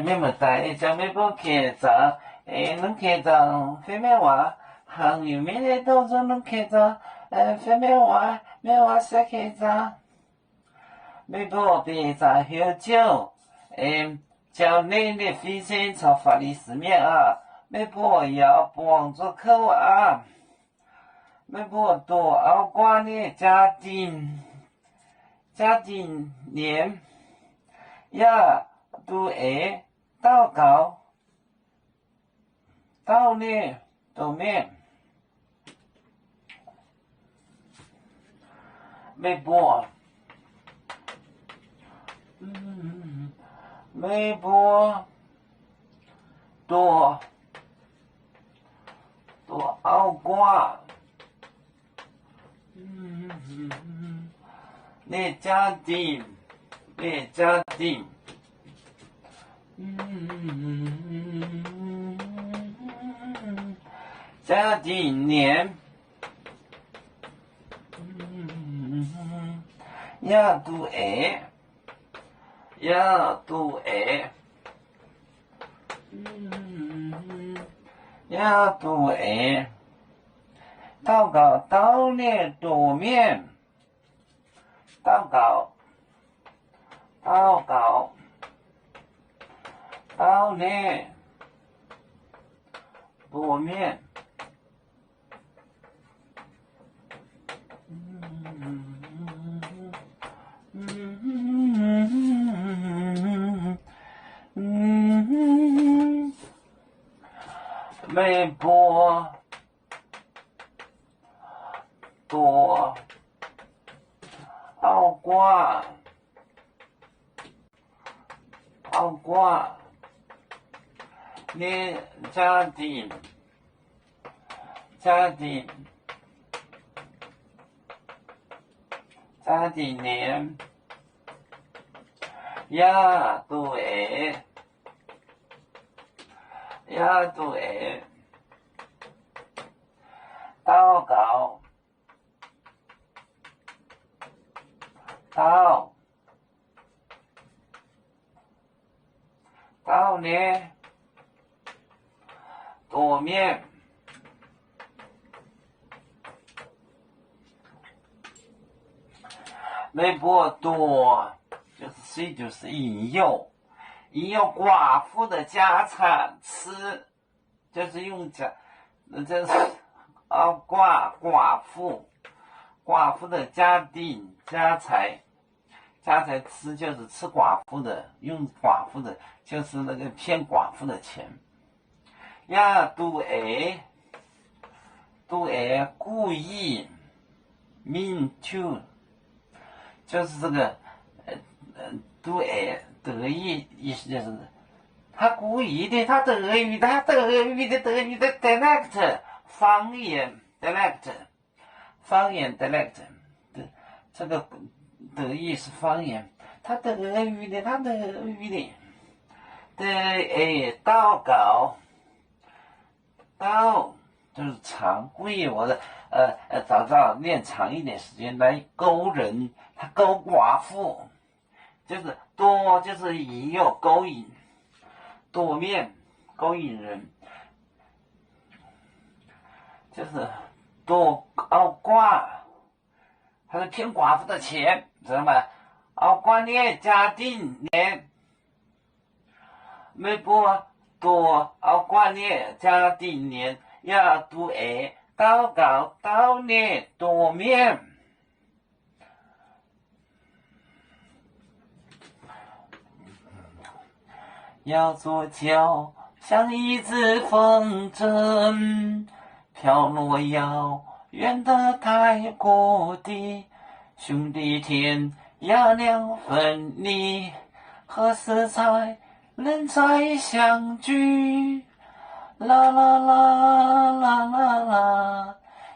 咩么大就咩波客咋？能客咋？非咩话？行有咩的都做能客咋？非咩话？咩话是客咋？咩波别咋喝酒？叫你的飞身朝法律寺面啊！咩波要帮助口啊！咩波多熬瓜的家庭年呀都祷告到呢都咩？咩波？咩波？多熬瓜。你家庭，家庭年，呀都祷告到呢多面，祷告到呢多面。没波多熬瓜，你家庭年呀都祷告到呢多面。没波多就是引诱寡妇的家产吃，就是用这是寡妇的家财吃，就是吃寡妇的，用寡妇的，就是那个骗寡妇的钱呀，都故意明就。就是这个，都得意，意思就是他故意的，他德语的 dialect 方言 dialect， 这个德意是方言，他德语的，祷告就是长，故意我的早练长一点时间来勾人，他勾寡妇，就是多就是引诱勾引，多面勾引人，就是多熬瓜，他是骗寡妇的钱，知道吗？熬瓜呢家庭呢，没波多熬瓜呢家庭呢。呀，都祷告到呢多面，要做脚像一只风筝，飘落遥远的太国地，兄弟天涯两分离，何时才能再相聚？啦啦啦啦啦啦，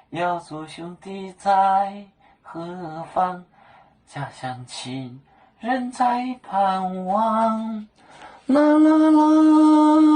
要做兄弟在何方？家乡亲人在盼望。啦啦啦。